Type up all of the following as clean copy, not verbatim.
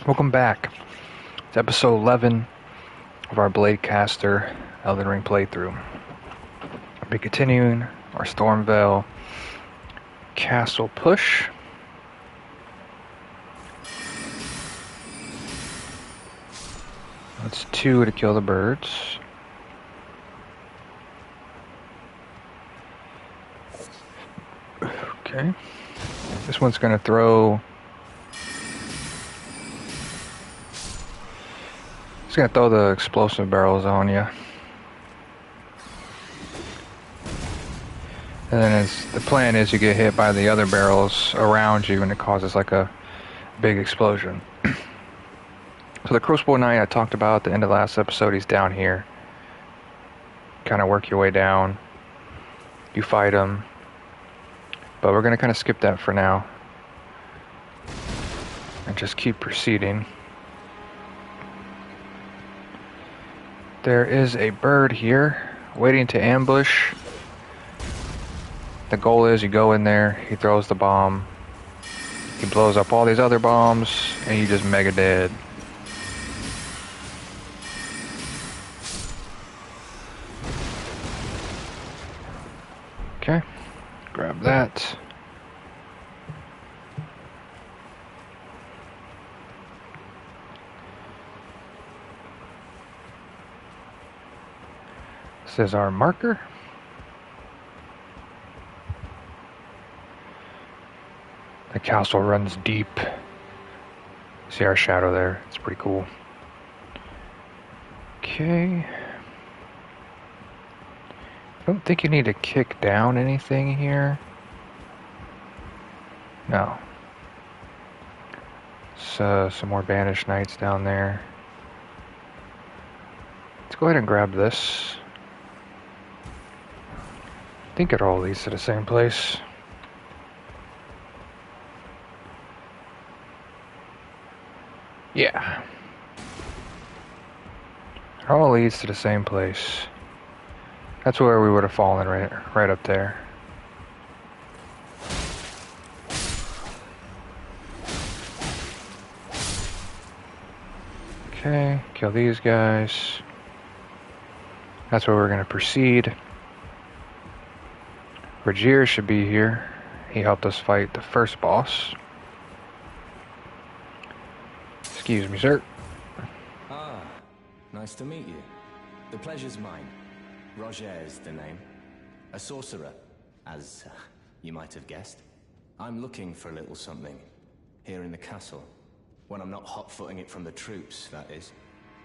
Welcome back. It's episode 11 of our Bladecaster Elden Ring playthrough. We'll be continuing our Stormveil castle push. That's 2 to kill the birds. Okay. This one's going to throw... It's going to throw the explosive barrels on you. And then the plan is you get hit by the other barrels around you and it causes like a big explosion. So the Crossbow Knight I talked about at the end of last episode, he's down here. Kind of work your way down. You fight him. But we're going to kind of skip that for now. And just keep proceeding. There is a bird here waiting to ambush. The goal is you go in there, he throws the bomb, he blows up all these other bombs, and you just mega dead. Okay, grab that. This is our marker. The castle runs deep. See our shadow there? It's pretty cool. Okay. I don't think you need to kick down anything here. No. So, some more banished knights down there. Let's go ahead and grab this. I think it all leads to the same place. Yeah. It all leads to the same place. That's where we would have fallen, right up there. Okay, kill these guys. That's where we're going to proceed. Rajir should be here. He helped us fight the first boss. Excuse me, sir. Ah, nice to meet you. The pleasure's mine. Roger is the name. A sorcerer, as you might have guessed. I'm looking for a little something here in the castle. When I'm not hot-footing it from the troops, that is.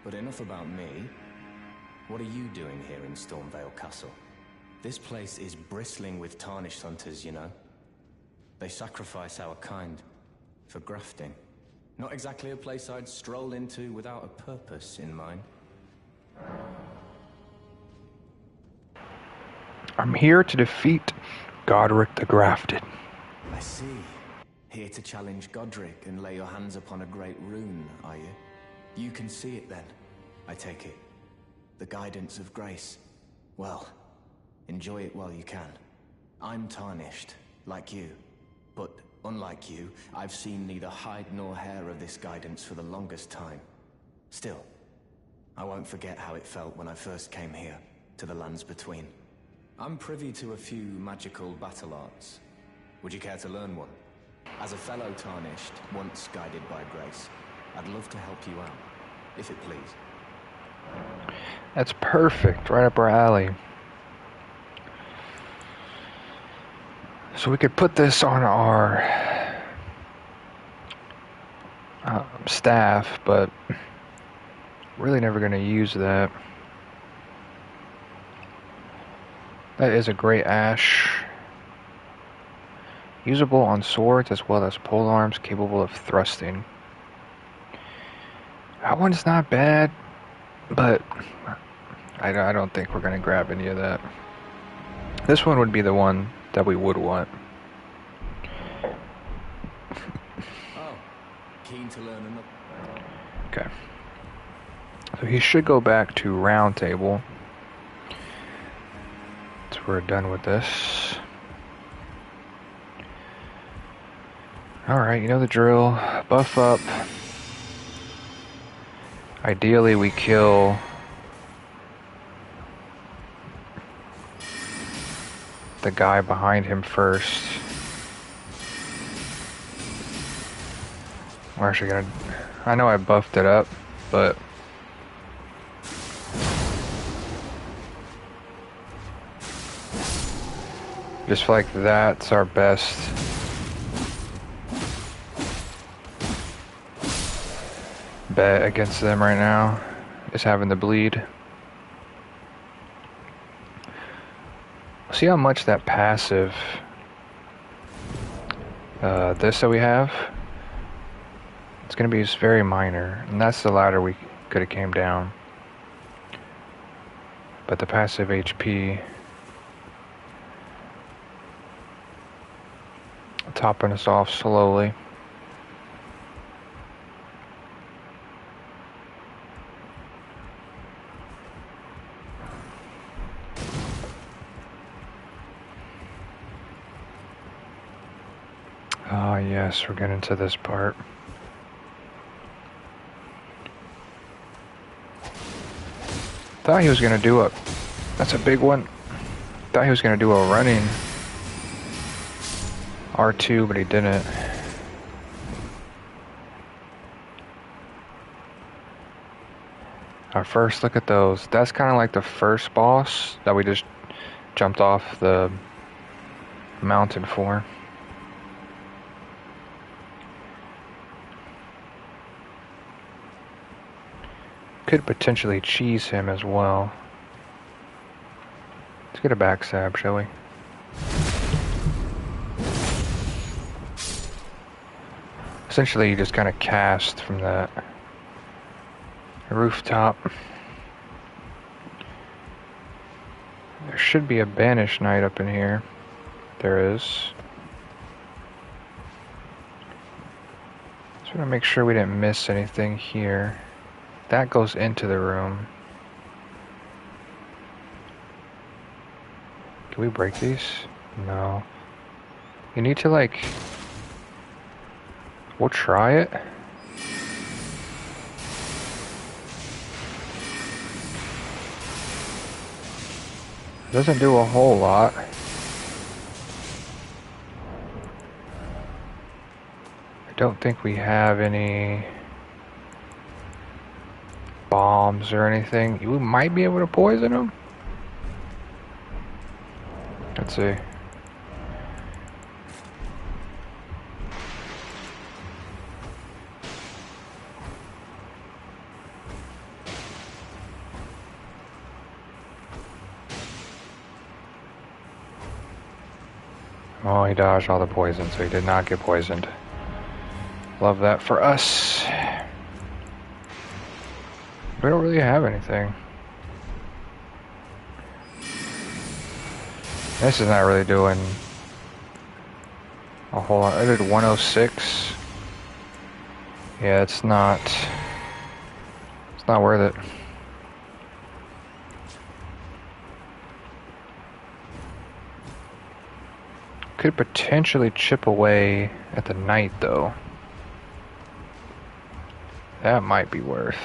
But enough about me. What are you doing here in Stormveil Castle? This place is bristling with tarnished hunters, you know. They sacrifice our kind for grafting. Not exactly a place I'd stroll into without a purpose in mind. I'm here to defeat Godrick the Grafted. I see. Here to challenge Godrick and lay your hands upon a great rune, are you? You can see it then, I take it. The guidance of grace. Well, enjoy it while you can. I'm tarnished, like you. But unlike you, I've seen neither hide nor hair of this guidance for the longest time. Still, I won't forget how it felt when I first came here, to the lands between. I'm privy to a few magical battle arts. Would you care to learn one? As a fellow tarnished, once guided by grace, I'd love to help you out, if it please. That's perfect, right up our alley. So we could put this on our staff, but really never going to use that. That is a great ash. Usable on swords as well as polearms capable of thrusting. That one's not bad, but I don't think we're going to grab any of that. This one would be the one that we would want. Oh, keen to learn another. Okay. So he should go back to round table. So we're done with this. Alright, you know the drill. Buff up. Ideally, we kill the guy behind him first. We're actually gonna... I know I buffed it up, but... just feel like that's our best bet against them right now, is having the bleed. See how much that passive, this that we have, it's going to be just very minor, and that's the ladder we could have came down. But the passive HP topping us off slowly. Ah, yes, we're getting to this part. Thought he was gonna do a... that's a big one. Thought he was gonna do a running R2, but he didn't. Our first look at those. That's kind of like the first boss that we just jumped off the mountain for. Could potentially cheese him as well. Let's get a backstab, shall we? Essentially, you just kind of cast from that rooftop. There should be a Banished Knight up in here. There is. Just want to make sure we didn't miss anything here. That goes into the room. Can we break these? No. You need to, like... we'll try it. Doesn't do a whole lot. I don't think we have any bombs or anything. We might be able to poison them. Let's see. Oh, he dodged all the poison, so he did not get poisoned. Love that for us. We don't really have anything. This is not really doing a whole lot. I did 106. Yeah, it's not worth it. Could potentially chip away at the knight, though. That might be worth.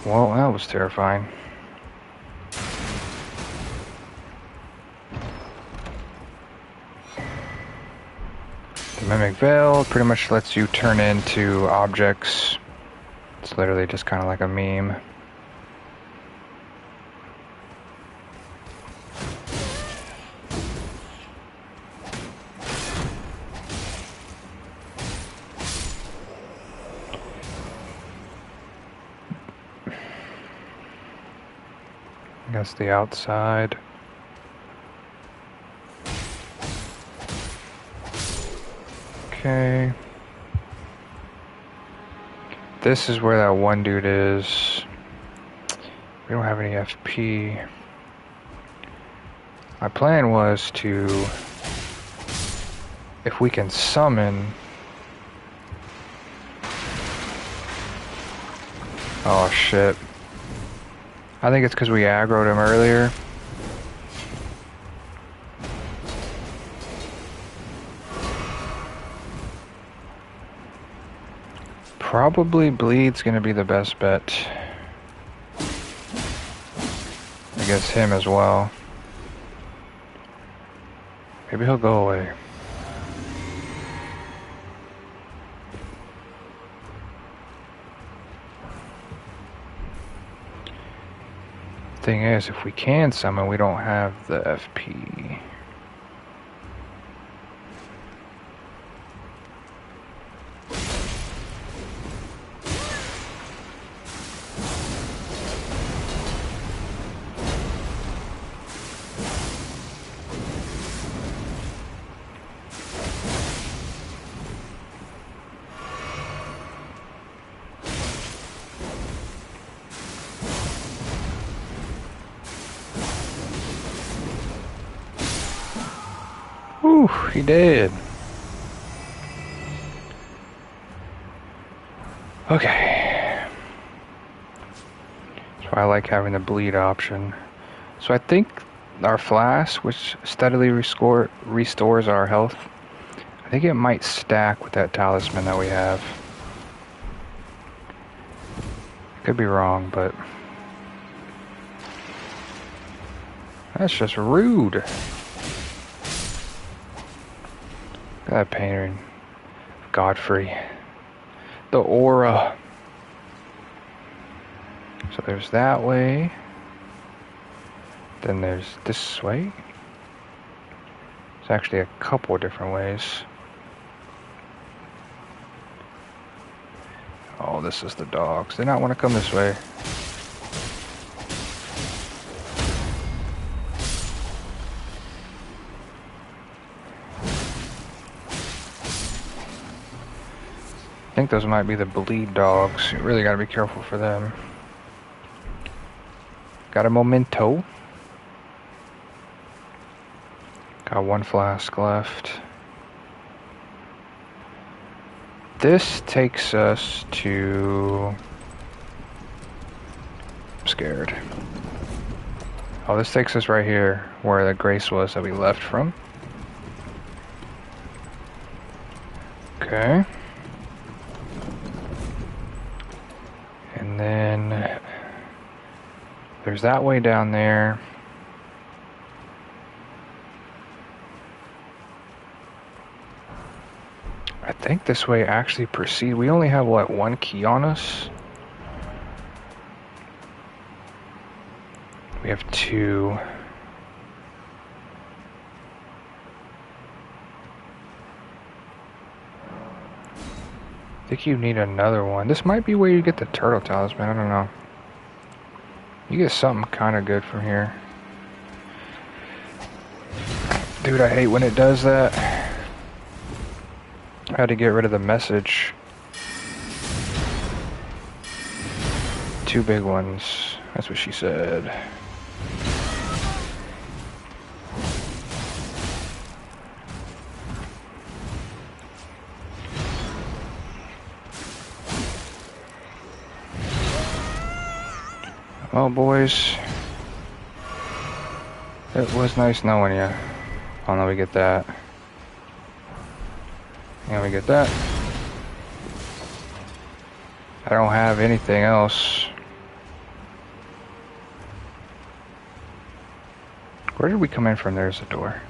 Well, that was terrifying. The Mimic Veil pretty much lets you turn into objects. It's literally just kind of like a meme. I guess the outside. Okay. This is where that one dude is. We don't have any FP. My plan was to, if we can summon... Oh shit. I think it's because we aggroed him earlier. Probably Bleed's gonna be the best bet. Against him as well. Maybe he'll go away. Thing is, if we can summon, we don't have the FP. Whew, he did. Okay. That's why I like having the bleed option. So I think our flask, which steadily restores our health, I think it might stack with that talisman that we have. Could be wrong, but that's just rude. That painting, Godfrey, the aura. So there's that way. Then there's this way. It's actually a couple different ways. Oh, this is the dogs. They not want to come this way. I think those might be the bleed dogs. You really gotta be careful for them. Got a memento. Got one flask left. This takes us to... I'm scared. Oh, this takes us right here, where the grace was that we left from. Okay. And then there's that way down there. I think this way actually proceed. We only have, what, one key on us? We have two. I think you need another one. This might be where you get the turtle talisman. I don't know. You get something kind of good from here. Dude, I hate when it does that. I had to get rid of the message. Two big ones. That's what she said. Well, boys, it was nice knowing you. Oh no, we get that. And we get that. I don't have anything else. Where did we come in from? There's a door.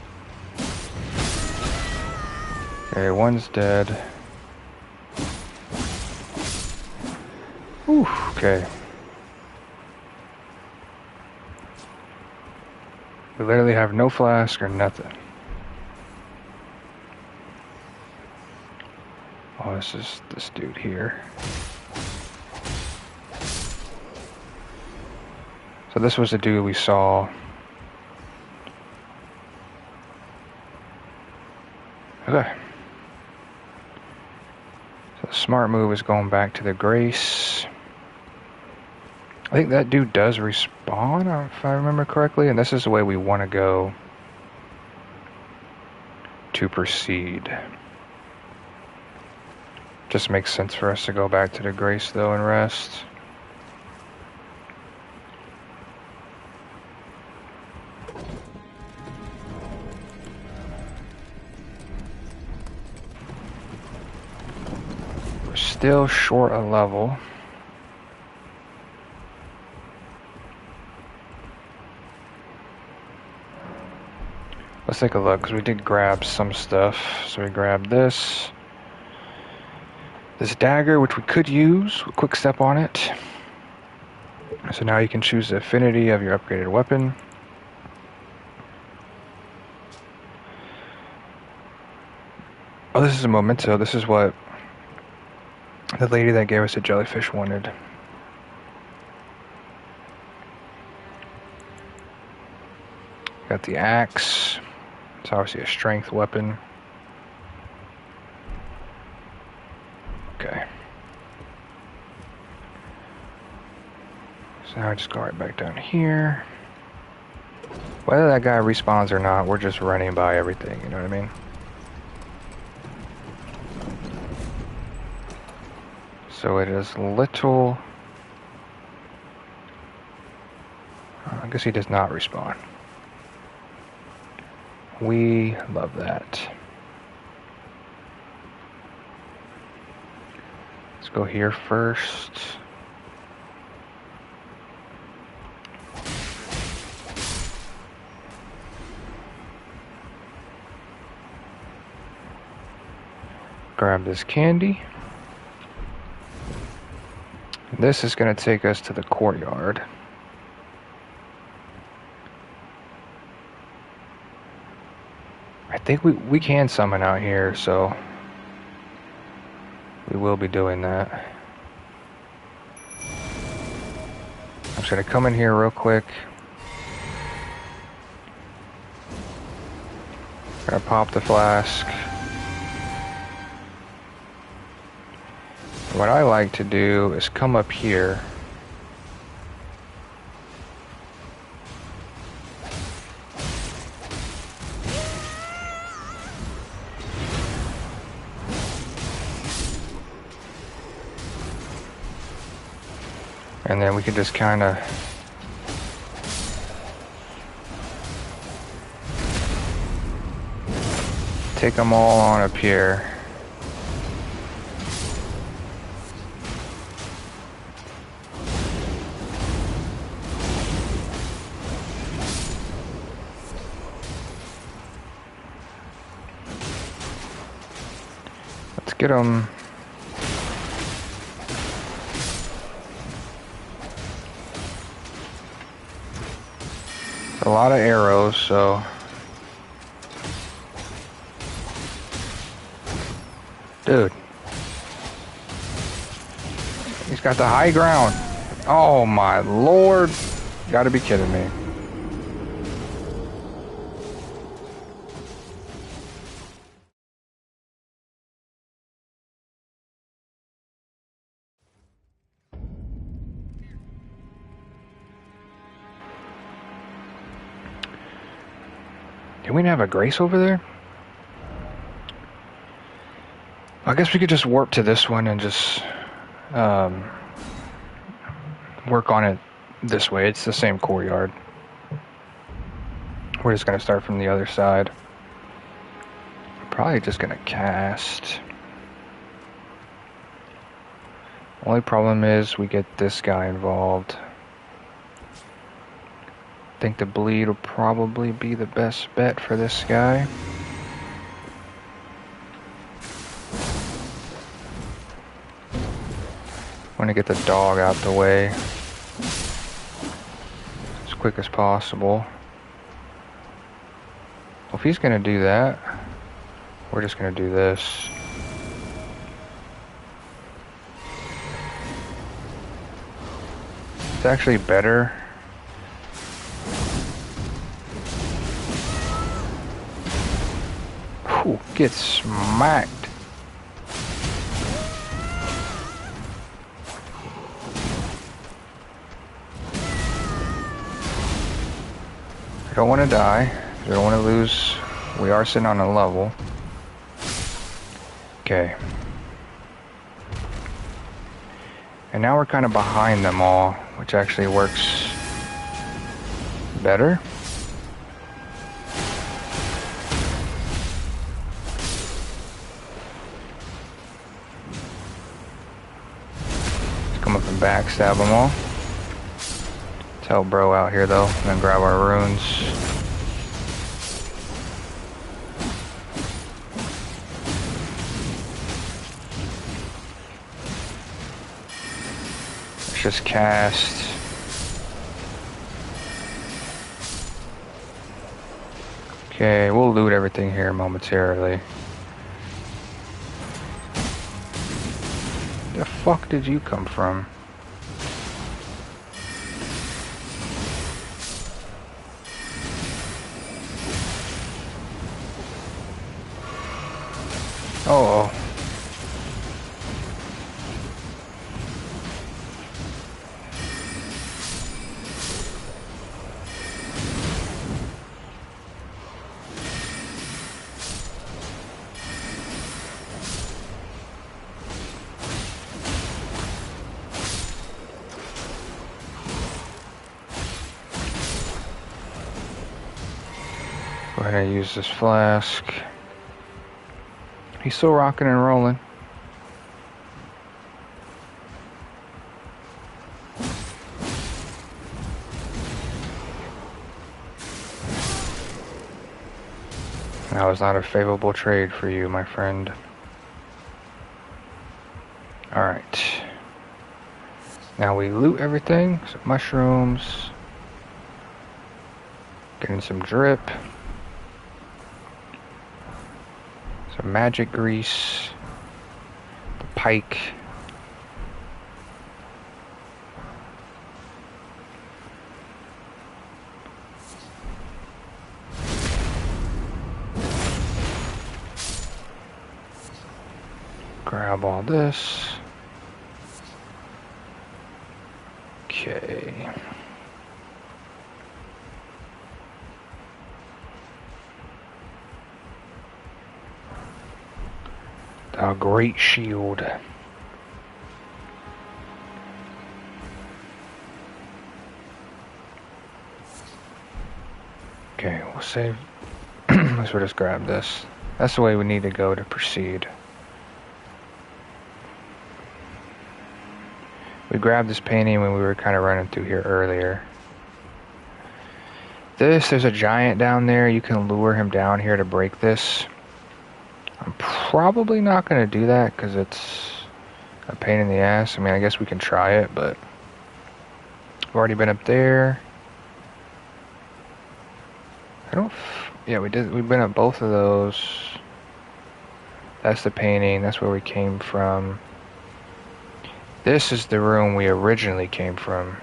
Okay, one's dead. Whew, okay. We literally have no flask or nothing. Oh, this is this dude here. So this was the dude we saw. Okay. So Smart move is going back to the Grace. I think that dude does respawn, if I remember correctly, and this is the way we want to go to proceed. Just makes sense for us to go back to the Grace, though, and rest. We're still short a level. Let's take a look, because we did grab some stuff. So we grabbed this dagger, which we could use, a quick step on it. So now you can choose the affinity of your upgraded weapon. Oh, this is a memento. This is what the lady that gave us the jellyfish wanted. Got the axe. It's obviously a strength weapon. Okay. So now I just go right back down here. Whether that guy respawns or not, we're just running by everything, you know what I mean? So it is little... I guess he does not respawn. We love that. Let's go here first. Grab this candy. This is going to take us to the courtyard. I think we can summon out here, so we will be doing that. I'm just going to come in here real quick. Gonna pop the flask. What I like to do is come up here. And then we can just kind of take them all on up here. Let's get them. A lot of arrows, so dude, he's got the high ground. Oh my lord, you gotta be kidding me. Do we have a Grace over there? I guess we could just warp to this one and just work on it this way. It's the same courtyard. We're just going to start from the other side. Probably just going to cast. Only problem is we get this guy involved. I think the bleed will probably be the best bet for this guy. Want to get the dog out the way as quick as possible. Well, if he's going to do that, we're just going to do this. It's actually better. Whew, get smacked. We don't want to die. We don't want to lose. We are sitting on a level. Okay. And now we're kind of behind them all, which actually works better. Let's come up and backstab them all. Let's help bro out here though, and then grab our runes. Just cast. Okay, we'll loot everything here momentarily. The fuck did you come from? Oh. Go ahead and use this flask. He's still rocking and rolling. That was not a favorable trade for you, my friend. Alright. Now we loot everything. Some mushrooms. Getting some drip. Some magic grease. The pike. Grab all this. Okay. A great shield. Okay, we'll save. Let's just grab this. That's the way we need to go to proceed. We grabbed this painting when we were kind of running through here earlier. There's a giant down there. You can lure him down here to break this. I'm probably not going to do that because it's a pain in the ass. I mean, I guess we can try it, but I've already been up there. Yeah, we did. We've been at both of those. That's the painting. That's where we came from. This is the room we originally came from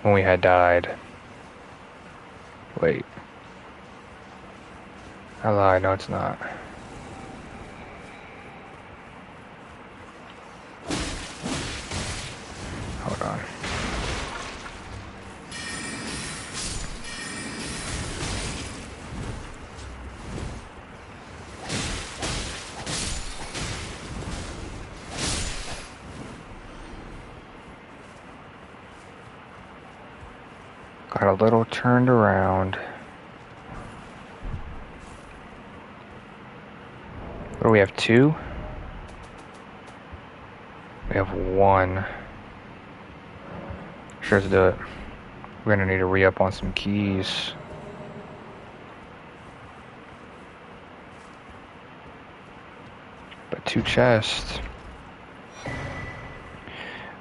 when we had died. Wait. I lied. No, it's not. Hold on. Got a little turned around. What do we have? 2? We have 1. Sure, let's do it. We're gonna need to re-up on some keys. But 2 chests.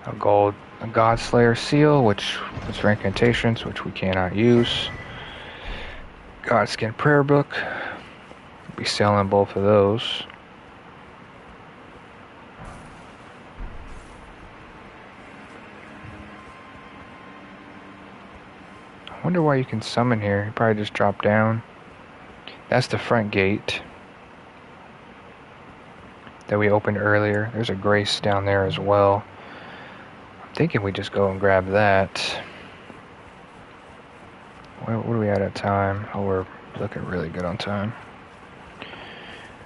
A Godslayer seal, which is for incantations, which we cannot use. Godskin prayer book. We'll be selling both of those. I wonder why you can summon here. You probably just drop down. That's the front gate that we opened earlier. There's a grace down there as well. I'm thinking we just go and grab that. What are we at time? Oh, we're looking really good on time.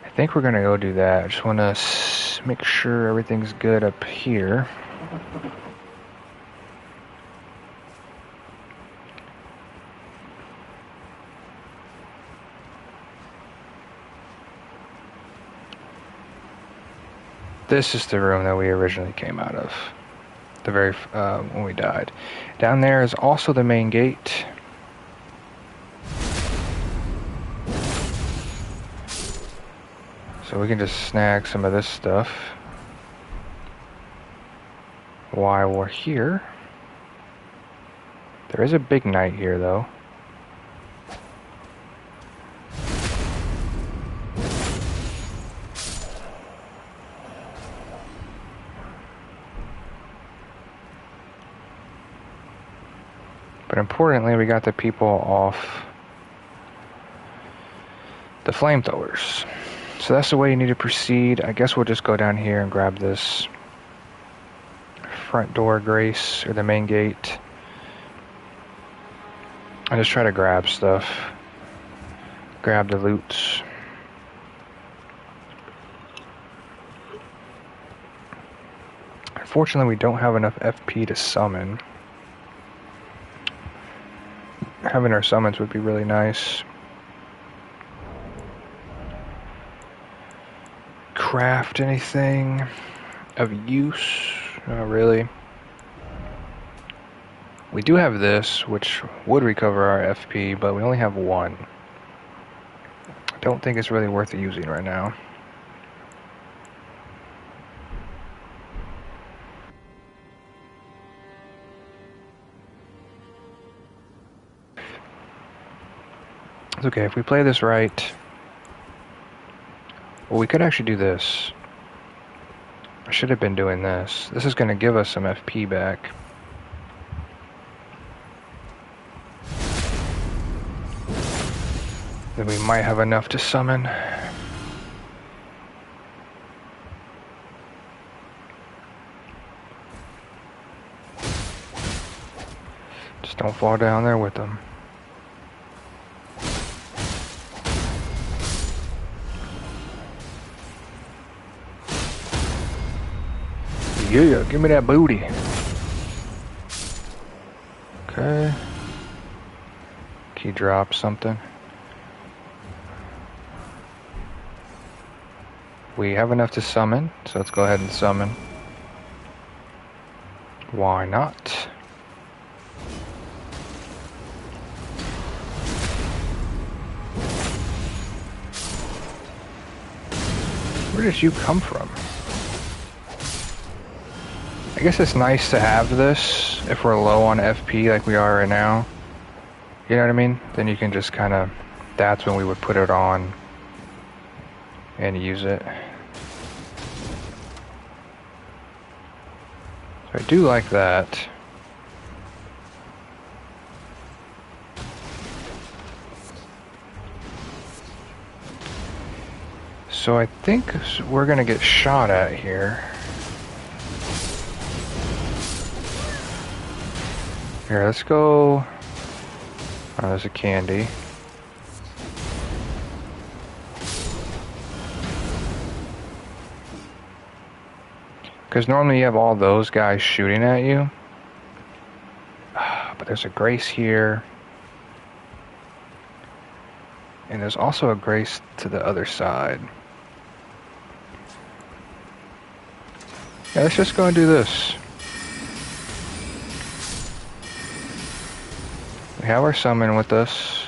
I think we're gonna go do that. I just want to make sure everything's good up here. This is the room that we originally came out of. The very when we died. Down there is also the main gate. So we can just snag some of this stuff while we're here. There is a big knight here, though. But importantly, we got the people off the flamethrowers. So that's the way you need to proceed. I guess we'll just go down here and grab this front door grace, or the main gate. And just try to grab stuff. Grab the loot. Unfortunately, we don't have enough FP to summon. Having our summons would be really nice. Craft anything of use? Not really. We do have this, which would recover our FP, but we only have one. I don't think it's really worth using right now. It's okay, if we play this right. Well, we could actually do this. I should have been doing this. This is going to give us some FP back. Then we might have enough to summon. Just don't fall down there with them. Yeah, give me that booty. Okay. Key drop something. We have enough to summon, so let's go ahead and summon. Why not? Where did you come from? I guess it's nice to have this if we're low on FP like we are right now. You know what I mean? Then you can just kind of, that's when we would put it on and use it. So I do like that. So I think we're gonna get shot at here. Here, let's go. Oh, there's a candy. Because normally you have all those guys shooting at you. But there's a grace here. And there's also a grace to the other side. Yeah, let's just go and do this. We have our summon with us.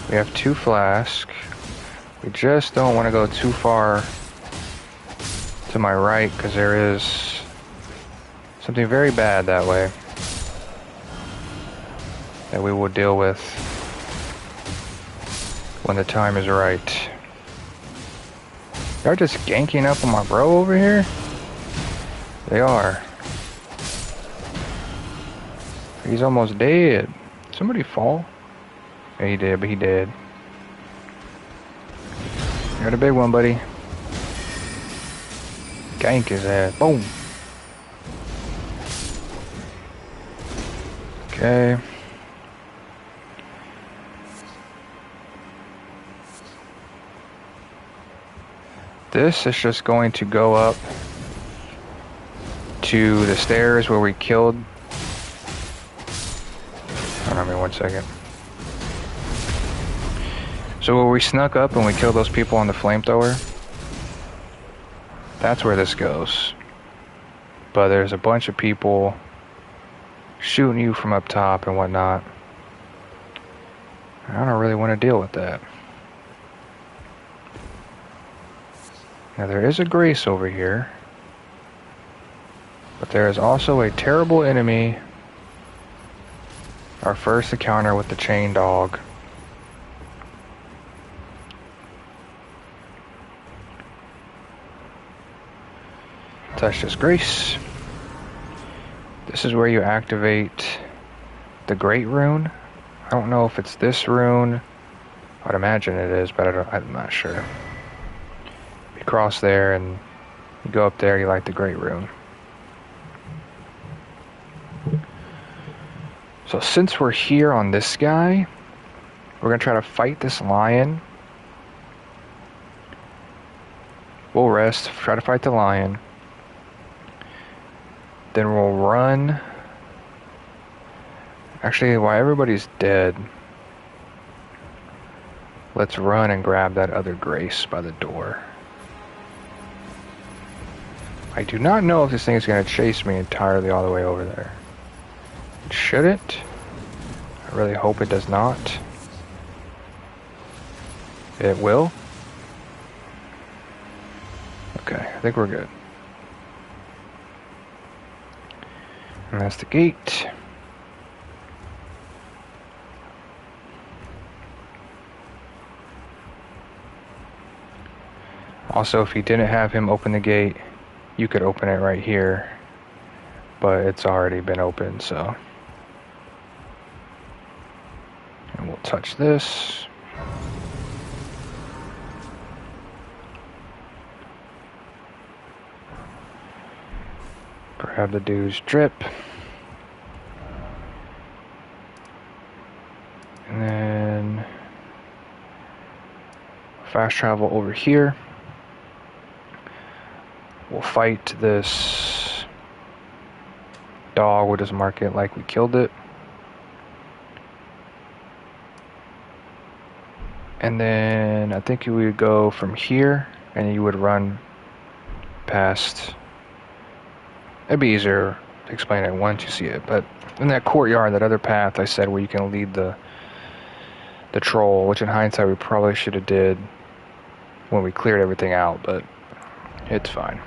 We have 2 flasks. We just don't want to go too far to my right because there is something very bad that way that we will deal with when the time is right. They're just ganking up on my bro over here? They are. He's almost dead. Somebody fall? Yeah, he did, but he did. You're the big one, buddy. Gank his ass. Boom. Okay. This is just going to go up to the stairs where we killed. Hold on me 1 second. So where we snuck up and we killed those people on the flamethrower, that's where this goes. But there's a bunch of people shooting you from up top and whatnot. I don't really want to deal with that. Now there is a grace over here, but there is also a terrible enemy. Our first encounter with the chain dog. Touch this grace. This is where you activate the Great Rune. I don't know if it's this rune. I'd imagine it is, but I'm not sure. You cross there and you go up there, you light the Great Rune. So since we're here on this guy, we're going to try to fight this lion. We'll rest, try to fight the lion. Then we'll run. Actually, while everybody's dead, let's run and grab that other grace by the door. I do not know if this thing is going to chase me entirely all the way over there. It shouldn't. I really hope it does not. It will. Okay, I think we're good. And that's the gate. Also, if you didn't have him open the gate, you could open it right here. But it's already been opened, so. And we'll touch this. Grab the dude's drip. And then fast travel over here. We'll fight this dog. We'll just mark it like we killed it. And then I think you would go from here and you would run past. It'd be easier to explain it once you see it, but in that courtyard, that other path I said where you can lead the troll, which in hindsight we probably should have did when we cleared everything out, but it's fine.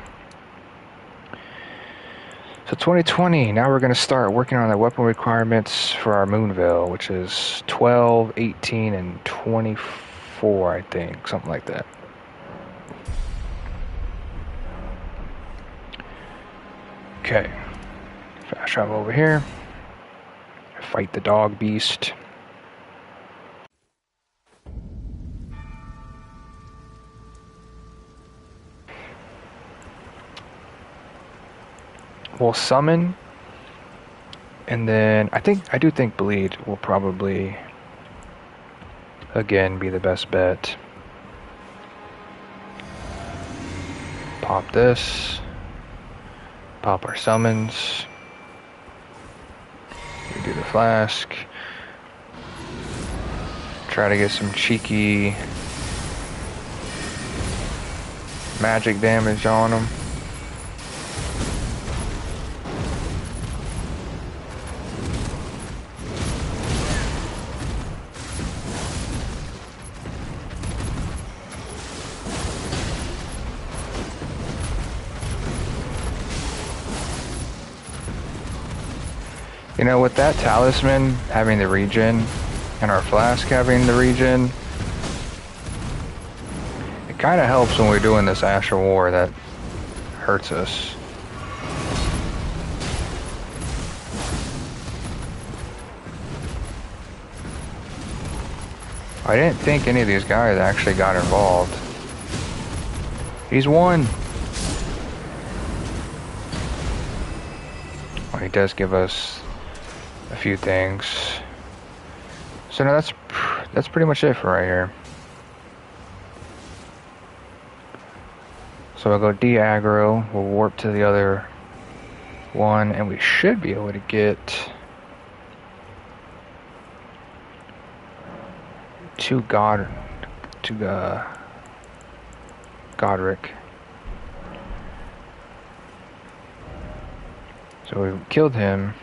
So 2020, now we're going to start working on the weapon requirements for our Moonveil, which is 12, 18, and 24, I think, something like that. Okay, fast travel over here, fight the dog beast. We'll summon, and then I do think bleed will probably again be the best bet. Pop this. Pop our summons. We do the flask. Try to get some cheeky magic damage on them. You know, with that talisman having the regen, and our flask having the regen, it kind of helps when we're doing this Astral War that hurts us. I didn't think any of these guys actually got involved. He's won. Well, he does give us a few things. So now that's pretty much it for right here. So we'll go de-aggro, we'll warp to the other one, and we should be able to get to Godrick. So we killed him.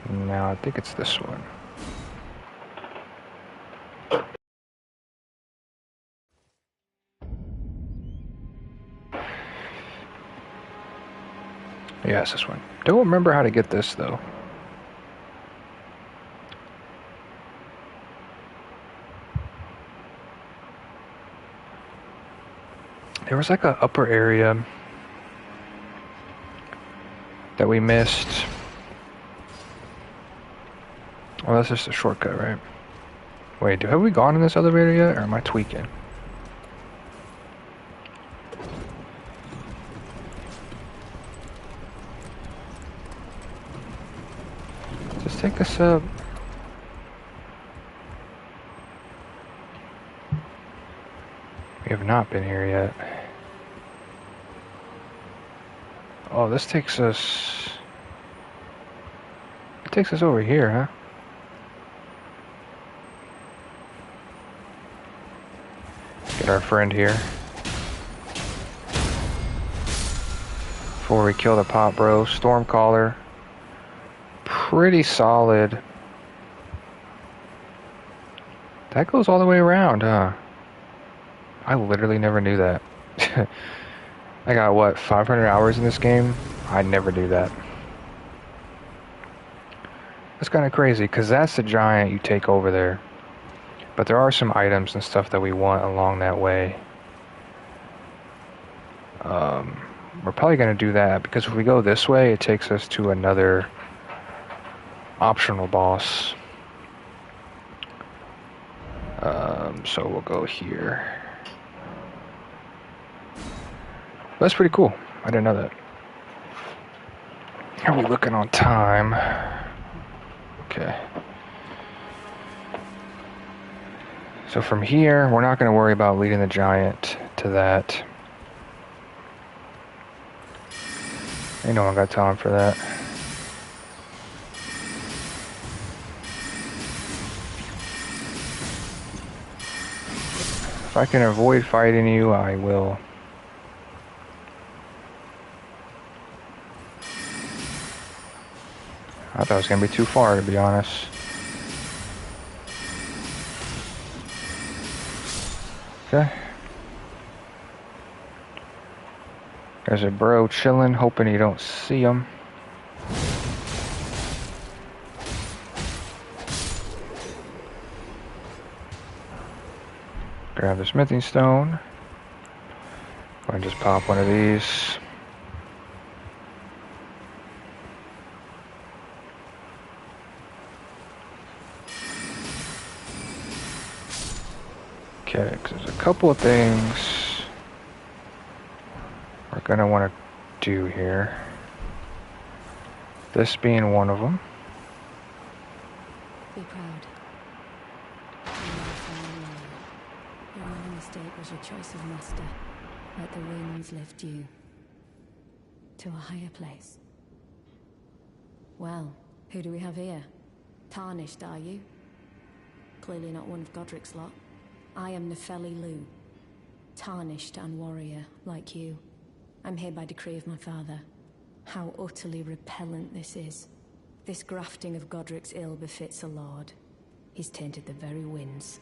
Now I think it's this one. Yeah, it's this one. Don't remember how to get this though. There was like a upper area that we missed. Well, that's just a shortcut, right? Wait, have we gone in this elevator yet, or am I tweaking? Just take us up. We have not been here yet. Oh, this takes us... It takes us over here, huh? Get our friend here. Before we kill the pop bro. Stormcaller. Pretty solid. That goes all the way around, huh? I literally never knew that. I got, what, 500 hours in this game? I never knew that. That's kind of crazy, because that's the giant you take over there. But there are some items and stuff that we want along that way. We're probably going to do that, because if we go this way, it takes us to another optional boss. So we'll go here. That's pretty cool. I didn't know that. How are we looking on time? Okay. So from here, we're not going to worry about leading the giant to that. Ain't no one got time for that. If I can avoid fighting you, I will. I thought it was going to be too far, to be honest. Okay. There's a bro chilling, hoping you don't see him. Grab the smithing stone. Go ahead and just pop one of these. Okay, because there's a couple of things we're going to want to do here. This being one of them. Be proud. Your only mistake was your choice of master. Let the winds lift you to a higher place. Well, who do we have here? Tarnished, are you? Clearly not one of Godrick's lot. I am Nepheli Lu. Tarnished and warrior, like you. I'm here by decree of my father. How utterly repellent this is. This grafting of Godrick's ill befits a lord. He's tainted the very winds.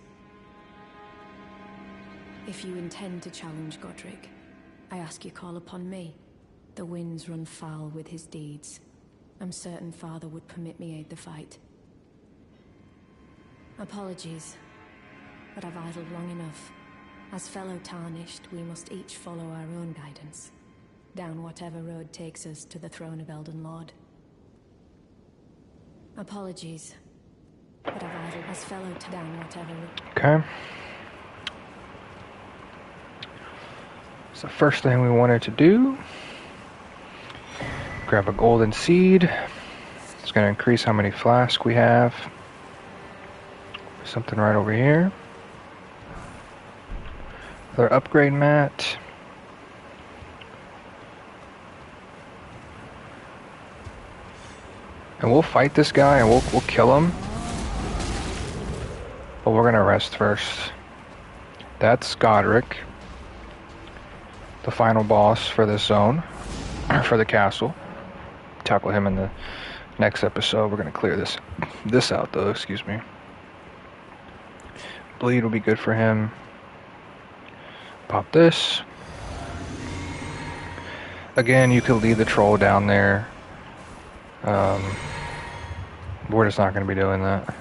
If you intend to challenge Godrick, I ask you call upon me. The winds run foul with his deeds. I'm certain father would permit me aid the fight. Apologies, but I've idled long enough. As fellow Tarnished, we must each follow our own guidance. Down whatever road takes us to the throne of Elden Lord. Apologies, but I've idled as fellow down whatever road. Okay. So the first thing we wanted to do, grab a golden seed. It's going to increase how many flasks we have. Something right over here. Another upgrade mat. And we'll fight this guy and we'll kill him. But we're going to rest first. That's Godrick. The final boss for this zone. For the castle. Tackle him in the next episode. We're going to clear this out though, excuse me. Bleed will be good for him. Pop this. Again, you could leave the troll down there. We're just not going to be doing that.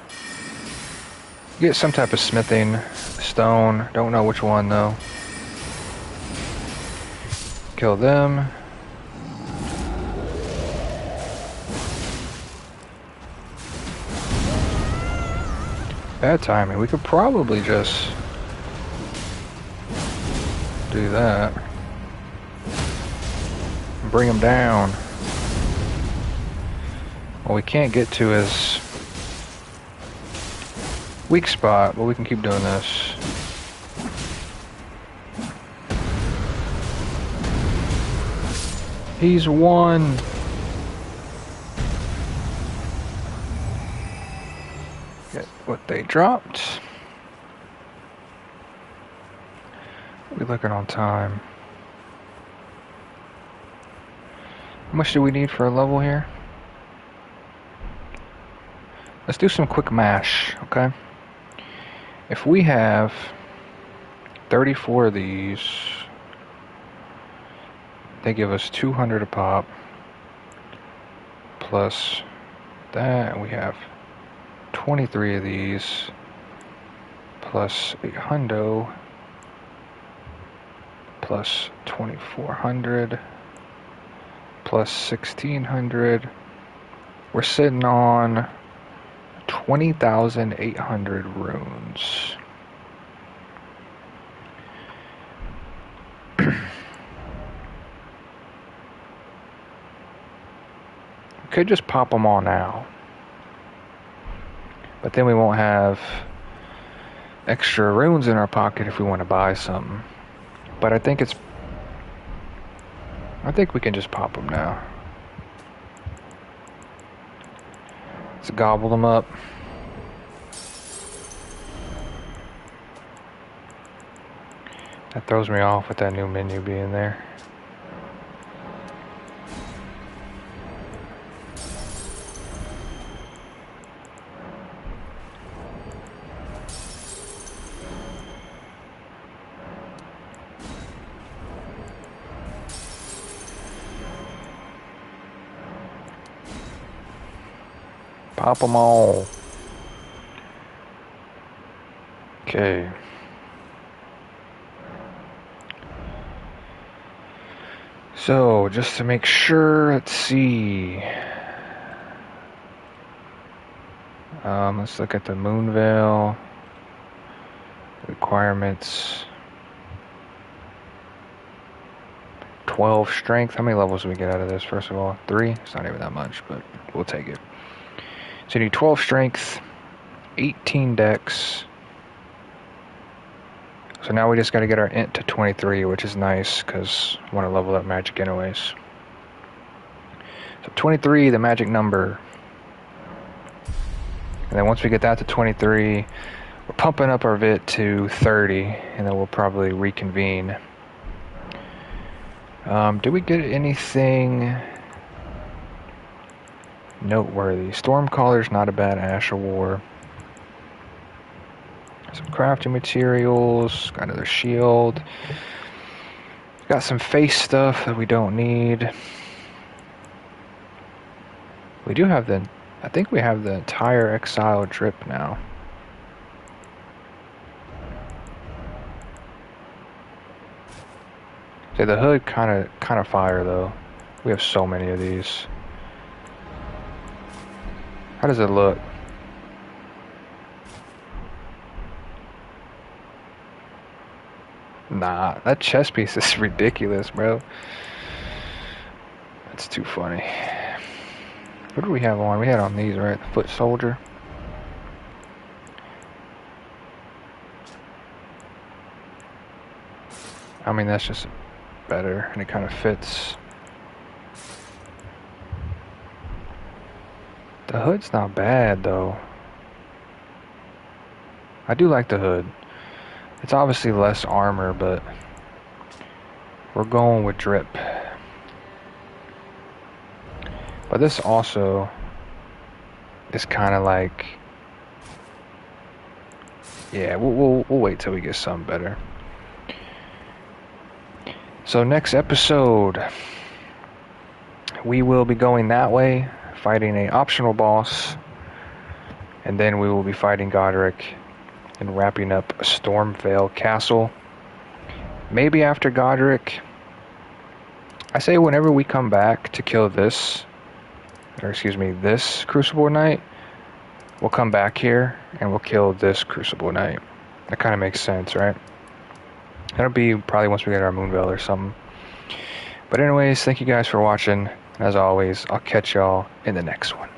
Get some type of smithing stone. Don't know which one though. Kill them. Bad timing. We could probably just do that. Bring him down. Well, we can't get to his weak spot, but we can keep doing this. He's won. Get what they dropped. We're looking on time. How much do we need for a level here? Let's do some quick mash, okay? If we have 34 of these, they give us 200 a pop. Plus that, and we have 23 of these. Plus 800. Plus 2400. Plus 1600. We're sitting on 20,800 runes. Could just pop them all now, but then we won't have extra runes in our pocket if we want to buy something. But I think we can just pop them now. Let's gobble them up. That throws me off with that new menu being there. Pop them all. Okay. So, just to make sure, let's see. Let's look at the Moonveil. Requirements. 12 strength. How many levels do we get out of this, first of all? 3? It's not even that much, but we'll take it. So you need 12 strength, 18 dex. So now we just got to get our int to 23, which is nice because I want to level up magic anyways. So 23, the magic number. And then once we get that to 23, we're pumping up our VIT to 30, and then we'll probably reconvene. Did we get anything noteworthy? Stormcaller's not a bad Ash of War. Some crafting materials, got another shield. Got some face stuff that we don't need. We do have I think we have the entire Exile drip now. Okay, the hood kind of fire though. We have so many of these. How does it look? Nah, that chest piece is ridiculous, bro. That's too funny. What do we have on? We had on these, right? The foot soldier. I mean, that's just better, and it kind of fits. The hood's not bad, though. I do like the hood. It's obviously less armor, but we're going with drip. But this also is kind of like, yeah, we'll wait till we get something better. So next episode, we will be going that way, fighting an optional boss, and then we will be fighting Godrick and wrapping up Stormveil Castle. Maybe after Godrick, I say whenever we come back to kill this, or excuse me, this Crucible Knight, we'll come back here and we'll kill this Crucible Knight. That kind of makes sense, right? That'll be probably once we get our Moonveil or something. But anyways, thank you guys for watching. As always, I'll catch y'all in the next one.